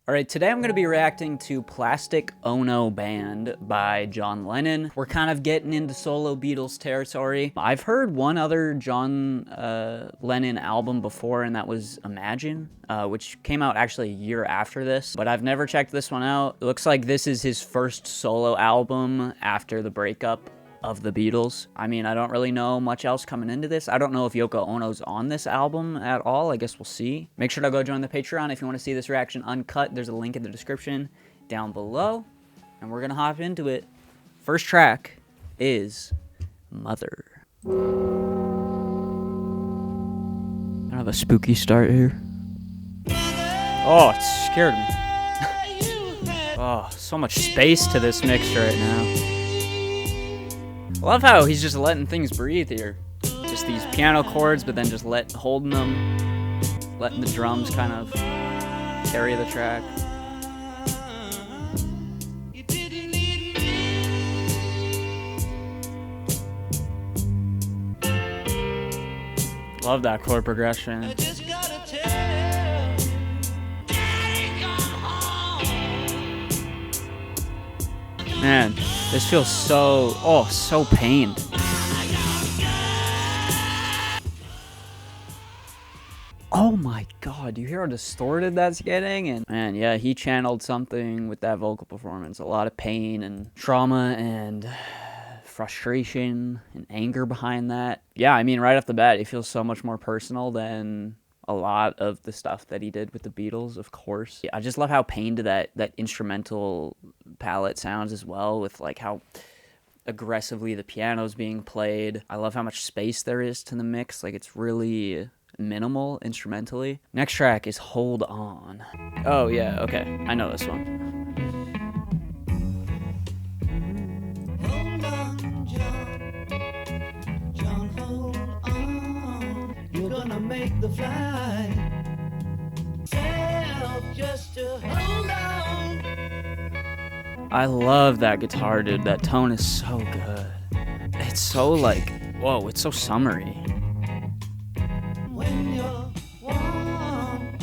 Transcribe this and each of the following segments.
Alright, today I'm going to be reacting to Plastic Ono Band by John Lennon. We're kind of getting into solo Beatles territory. I've heard one other John Lennon album before, and that was Imagine, which came out actually a year after this, but I've never checked this one out. It looks like this is his first solo album after the breakup of the Beatles. I mean, I don't really know much else coming into this. I don't know if Yoko Ono's on this album at all. I guess we'll see. Make sure to go join the Patreon if you want to see this reaction uncut. There's a link in the description down below, and we're gonna hop into it. First track is Mother. I have a spooky start here. Oh, it scared me. Oh, so much space to this mix right now. I love how he's just letting things breathe here. Just these piano chords, but then just holding them, letting the drums kind of carry the track. Love that chord progression. Man, this feels so pained. Oh my god, you hear how distorted that's getting? And man, yeah, he channeled something with that vocal performance. A lot of pain and trauma and frustration and anger behind that. Yeah, I mean, right off the bat, it feels so much more personal than a lot of the stuff that he did with the Beatles, of course. I just love how pained that instrumental palette sounds as well, with like how aggressively the piano's being played. I love how much space there is to the mix. Like, it's really minimal instrumentally. Next track is Hold On. Oh yeah, okay, I know this one. Hold on, John, hold on. You're gonna make the flight. Self just to hold on. I love that guitar, dude. That tone is so good. It's so like, whoa, it's so summery. When you're warm,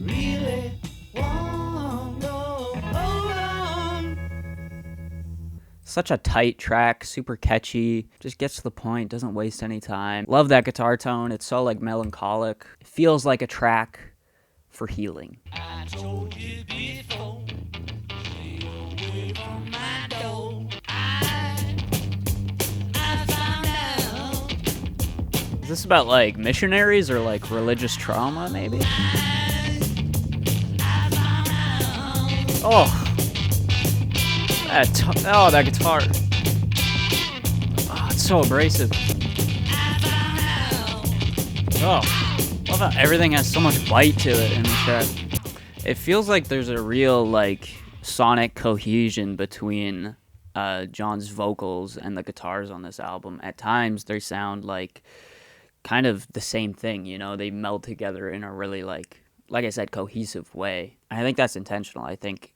really warm, no, hold on. Such a tight track, super catchy, just gets to the point, doesn't waste any time. Love that guitar tone. It's so like melancholic. It feels like a track for healing. I told you before, stay away from my door. I found out. Is this about like missionaries or like religious trauma, maybe? Oh, that guitar. Oh, it's so abrasive. Oh, love how everything has so much bite to it in the track. It feels like there's a real like sonic cohesion between John's vocals and the guitars on this album. At times, they sound like kind of the same thing, you know? They meld together in a really like I said, cohesive way. And I think that's intentional. I think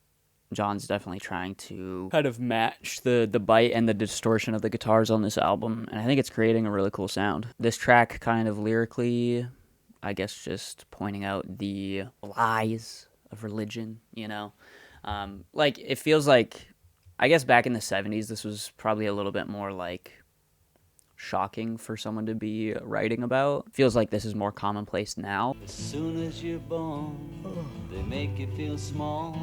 John's definitely trying to kind of match the bite and the distortion of the guitars on this album, and I think it's creating a really cool sound. This track kind of lyrically, I guess, just pointing out the lies of religion, you know? Like, it feels like, I guess back in the 70s, this was probably a little bit more like shocking for someone to be writing about. Feels like this is more commonplace now. As soon as you're born, they make you feel small.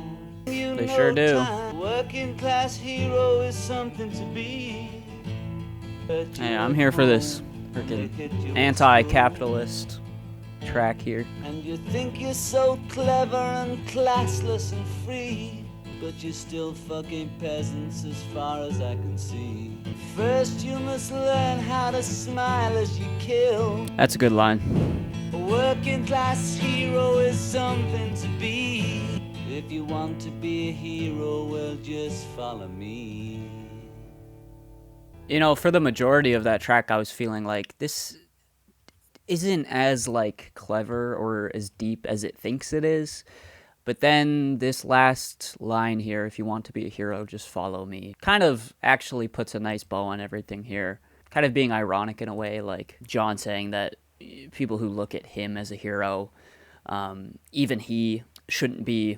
They sure do. Working class hero is something to be. Hey, I'm here for this freaking anti-capitalist track here. And you think you're so clever and classless and free, but you're still fucking peasants as far as I can see. First you must learn how to smile as you kill. That's a good line. A working class hero is something to be. If you want to be a hero, well, just follow me. You know, for the majority of that track, I was feeling like this isn't as like clever or as deep as it thinks it is. But then this last line here, if you want to be a hero, just follow me, kind of actually puts a nice bow on everything here. Kind of being ironic in a way, like John saying that people who look at him as a hero, even he shouldn't be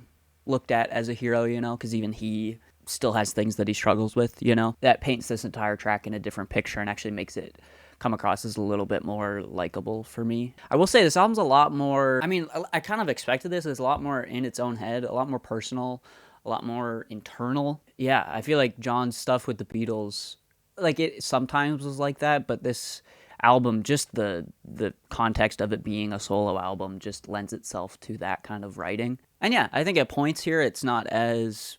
looked at as a hero, you know, because even he still has things that he struggles with, you know. That paints this entire track in a different picture and actually makes it come across as a little bit more likable for me. I will say this album's a lot more, I mean, I kind of expected this. It's a lot more in its own head, a lot more personal, a lot more internal. Yeah, I feel like John's stuff with the Beatles, like it sometimes was like that, but this album, just the context of it being a solo album just lends itself to that kind of writing. And yeah, I think at points here it's not as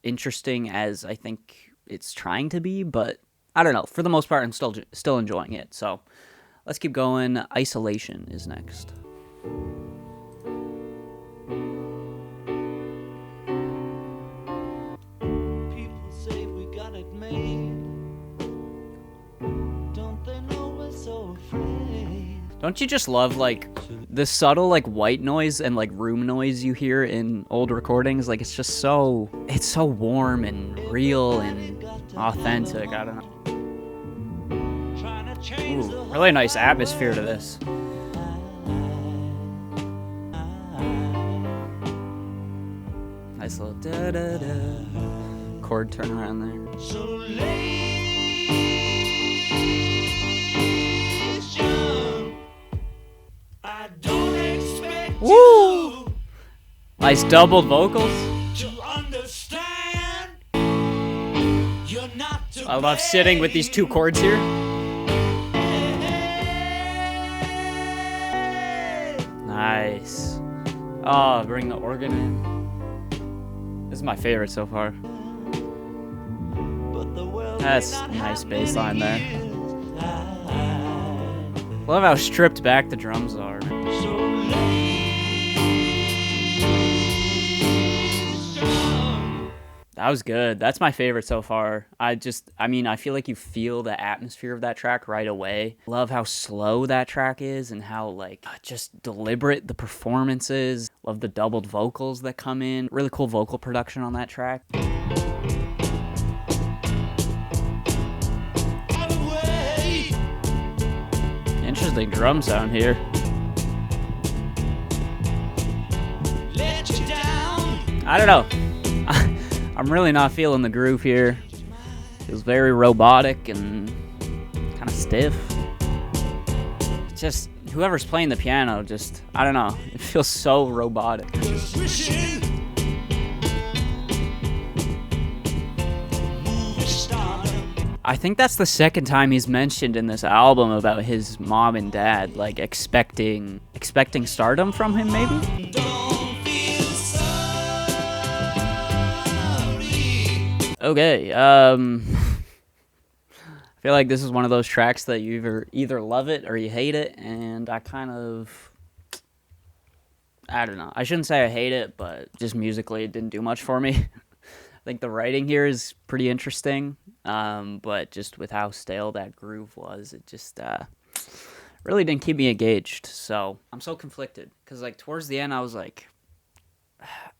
interesting as I think it's trying to be, but I don't know. For the most part, I'm still enjoying it. So let's keep going. Isolation is next. People say we got it made. Don't they know we're so afraid? Don't you just love like the subtle like white noise and like room noise you hear in old recordings? Like it's so warm and real and authentic. I don't know. Ooh, really nice atmosphere to this. Nice little da da da chord turnaround there. I don't expect Woo! Nice doubled vocals. to understand. You're not I love sitting with these two chords here. Nice. Oh, bring the organ in. This is my favorite so far. That's a nice bass line there. Love how stripped back the drums are. That was good. That's my favorite so far. I feel like you feel the atmosphere of that track right away. Love how slow that track is and how, like, just deliberate the performance is. Love the doubled vocals that come in. Really cool vocal production on that track. Interesting drum sound here. I don't know. I'm really not feeling the groove here. Feels very robotic and kind of stiff. Just whoever's playing the piano, just, I don't know. It feels so robotic. I think that's the second time he's mentioned in this album about his mom and dad, like expecting stardom from him, maybe? Okay, I feel like this is one of those tracks that you either love it or you hate it, and I don't know. I shouldn't say I hate it, but just musically it didn't do much for me. I think the writing here is pretty interesting, but just with how stale that groove was, it just really didn't keep me engaged. So I'm so conflicted, because like towards the end I was like,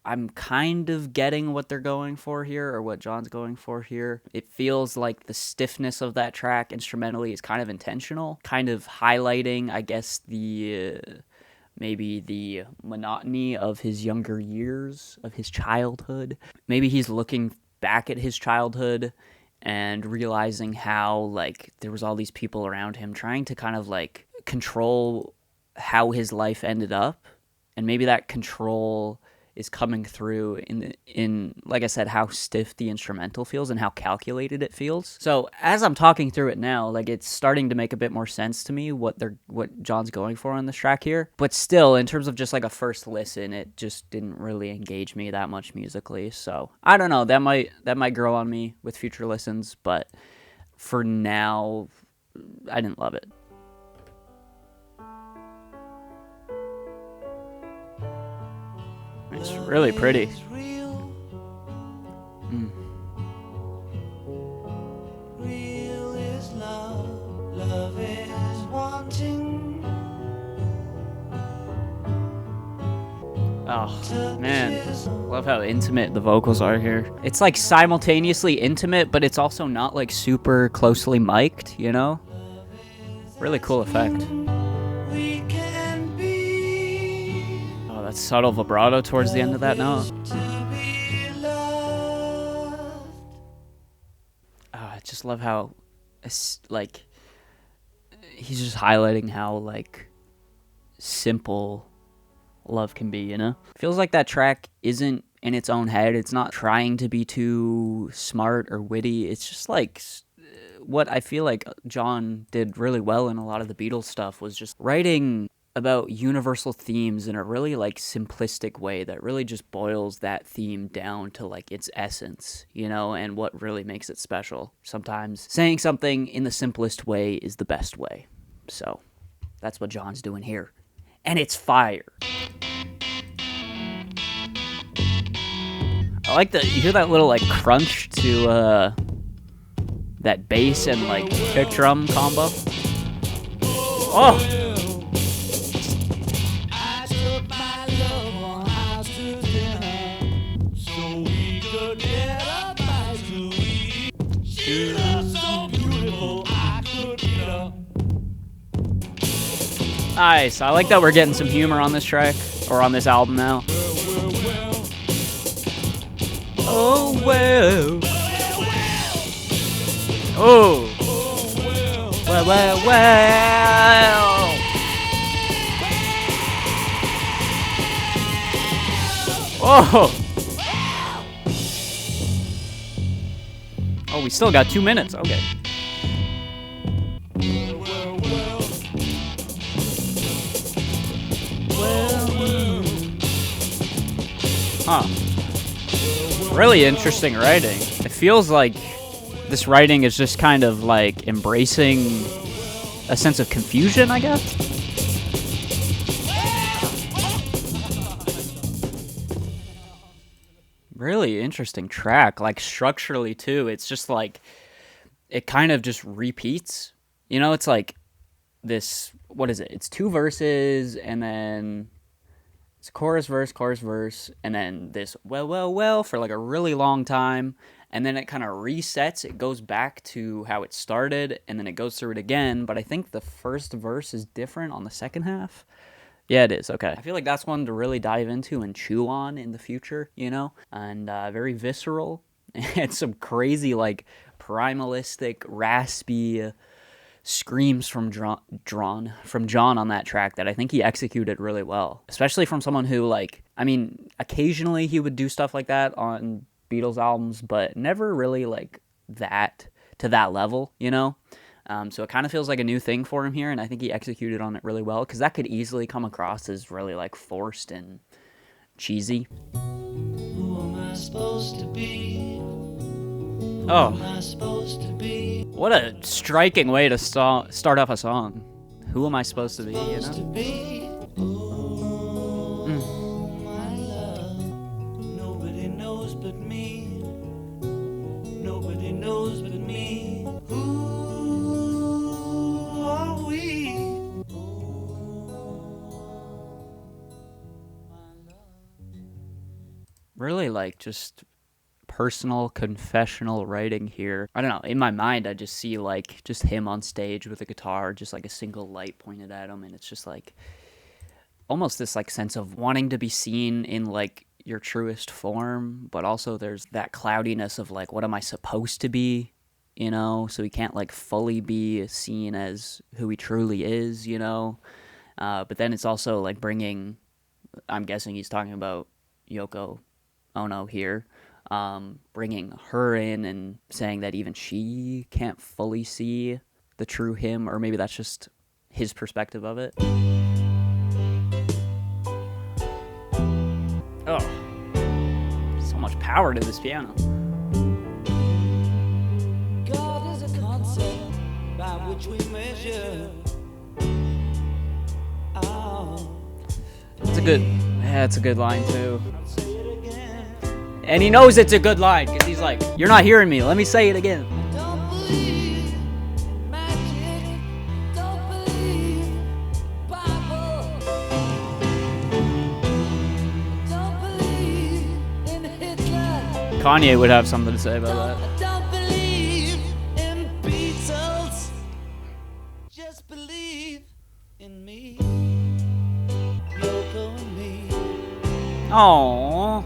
I'm kind of getting what they're going for here, or what John's going for here. It feels like the stiffness of that track instrumentally is kind of intentional, kind of highlighting, I guess, maybe the monotony of his younger years, of his childhood. Maybe he's looking back at his childhood and realizing how, like, there was all these people around him trying to kind of, like, control how his life ended up. And maybe that control is coming through in like I said, how stiff the instrumental feels and how calculated it feels. So as I'm talking through it now, like, it's starting to make a bit more sense to me what John's going for on this track here. But still, in terms of just like a first listen, it just didn't really engage me that much musically. So I don't know, that might grow on me with future listens, but for now, I didn't love it. It's really pretty. Real is love, love is wanting. Oh, man. Love how intimate the vocals are here. It's like simultaneously intimate, but it's also not like super closely mic'd, you know? Really cool effect. Oh, that subtle vibrato towards the end of that note. just love how, like, he's just highlighting how, like, simple love can be, you know? Feels like that track isn't in its own head. It's not trying to be too smart or witty. It's just like what I feel like John did really well in a lot of the Beatles stuff was just writing about universal themes in a really like simplistic way that really just boils that theme down to like its essence, you know, and what really makes it special. Sometimes saying something in the simplest way is the best way. So that's what John's doing here. And it's fire. I like that you hear that little like crunch to that bass and like kick drum combo. Oh! Nice. I like that we're getting some humor on this track, or on this album now. Oh, well. Oh. Well, well, well. Oh. Oh, we still got 2 minutes. Okay. Huh. Really interesting writing. It feels like this writing is just kind of like embracing a sense of confusion, I guess. Really interesting track, like structurally too. It's just like, it kind of just repeats. You know, it's like this, what is it? It's 2 verses and then it's chorus, verse, and then this well, well, well for like a really long time. And then it kind of resets. It goes back to how it started, and then it goes through it again. But I think the first verse is different on the second half. Yeah, it is. Okay. I feel like that's one to really dive into and chew on in the future, you know? And very visceral. And some crazy, like, primalistic, raspy screams from John on that track that I think he executed really well, especially from someone who, like, I mean, occasionally he would do stuff like that on Beatles albums, but never really like that to that level, you know. So it kind of feels like a new thing for him here, and I think he executed on it really well, because that could easily come across as really like forced and cheesy. Who am I supposed to be? Oh, what a striking way to start off a song. Who am I supposed to be, you know? My love. Nobody knows but me. Nobody knows but me. Who are we? Really, like, just personal confessional writing here. I don't know, in my mind I just see like just him on stage with a guitar, just like a single light pointed at him, and it's just like almost this like sense of wanting to be seen in like your truest form, but also there's that cloudiness of like, what am I supposed to be, you know? So he can't like fully be seen as who he truly is, you know? But then it's also like bringing, I'm guessing he's talking about Yoko Ono here, bringing her in and saying that even she can't fully see the true him, or maybe that's just his perspective of it. Oh, so much power to this piano. God is a concept by which we measure. It's a good line too. And he knows it's a good line, because he's like, you're not hearing me, let me say it again. Don't believe magic, don't believe Bible, don't believe in Hitler. Kanye would have something to say about that. Don't believe in beatles, just believe in me, Yoko and me. Aww.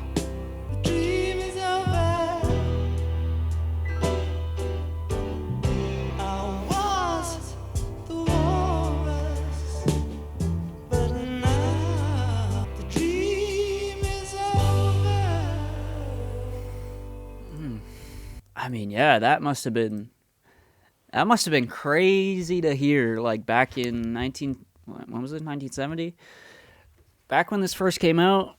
I mean, yeah, that must have been crazy to hear. Like back in 1970, back when this first came out.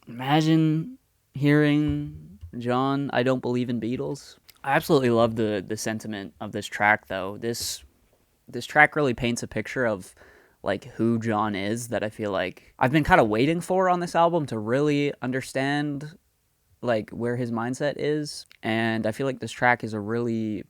Imagine hearing John, I don't believe in Beatles. I absolutely love the sentiment of this track though. This track really paints a picture of like who John is that I feel like I've been kind of waiting for on this album to really understand like where his mindset is, and I feel like this track does a really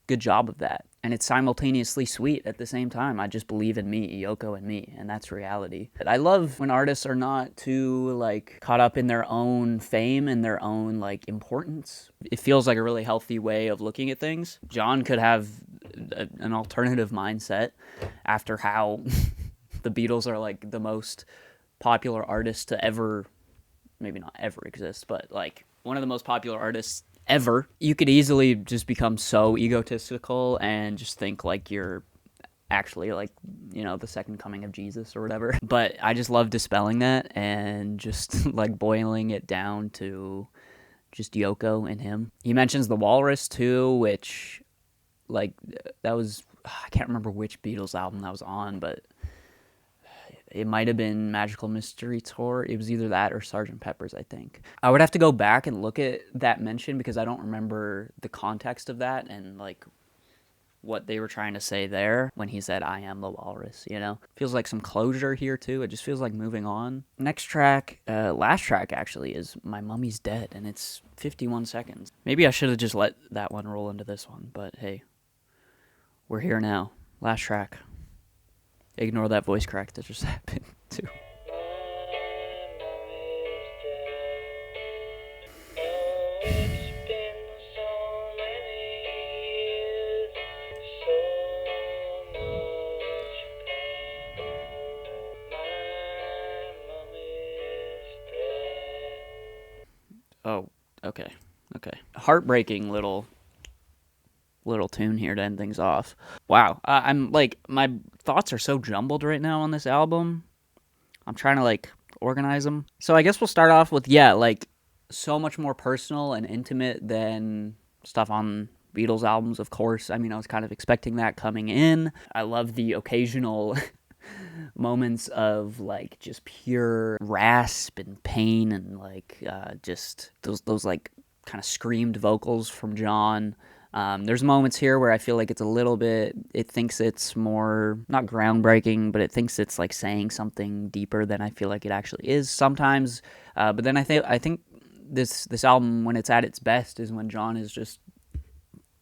good job of that, and it's simultaneously sweet at the same time. I just believe in me, Yoko and me, and that's reality. I love when artists are not too like caught up in their own fame and their own like importance. It feels like a really healthy way of looking at things. John could have an alternative mindset after how the Beatles are like the most popular artists to ever, maybe not ever exist, but like one of the most popular artists ever. You could easily just become so egotistical and just think like you're actually like, you know, the second coming of Jesus or whatever. But I just love dispelling that and just like boiling it down to just Yoko and him. He mentions the Walrus too, which like that was, I can't remember which Beatles album that was on, but it might have been Magical Mystery Tour. It was either that or Sgt. Pepper's, I think. I would have to go back and look at that mention because I don't remember the context of that and like what they were trying to say there when he said, I am the walrus, you know? Feels like some closure here too. It just feels like moving on. Next track, last track actually, is My Mummy's Dead, and it's 51 seconds. Maybe I should have just let that one roll into this one, but hey, we're here now. Last track. Ignore that voice crack that just happened, too. Oh, okay. Heartbreaking little tune here to end things off. Wow. I'm like, my thoughts are so jumbled right now on this album. I'm trying to like organize them. So I guess we'll start off with, yeah, like so much more personal and intimate than stuff on Beatles albums, of course. I mean, I was kind of expecting that coming in. I love the occasional moments of like just pure rasp and pain and like just those like kind of screamed vocals from John. There's moments here where I feel like it's a little bit, it thinks it's more, not groundbreaking, but it thinks it's like saying something deeper than I feel like it actually is sometimes. But then I think this album, when it's at its best, is when John is just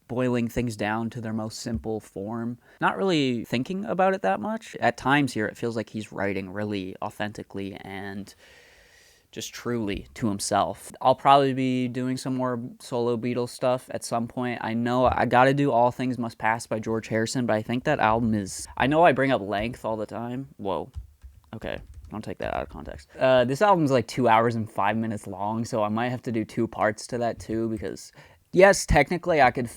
boiling things down to their most simple form. Not really thinking about it that much. At times here, it feels like he's writing really authentically and just truly to himself. I'll probably be doing some more solo Beatles stuff at some point. I know I gotta do All Things Must Pass by George Harrison, but I think that album is... I know I bring up length all the time. Whoa. Okay. Don't take that out of context. This album's like 2 hours and 5 minutes long, so I might have to do 2 parts to that too, because... Yes, technically I could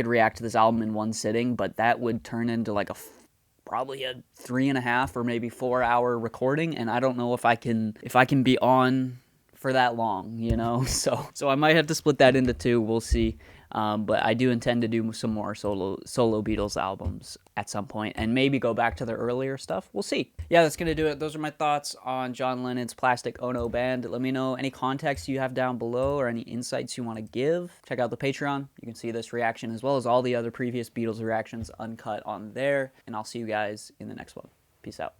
react to this album in one sitting, but that would turn into like probably a 3.5 or maybe 4 hour recording, and I don't know if I can be on for that long, you know. So I might have to split that into 2. We'll see. But I do intend to do some more solo Beatles albums at some point, and maybe go back to their earlier stuff. We'll see. Yeah, that's gonna do it. Those are my thoughts on John Lennon's Plastic Ono Band. Let me know any context you have down below or any insights you want to give. Check out the Patreon. You can see this reaction as well as all the other previous Beatles reactions uncut on there, and I'll see you guys in the next one. Peace out.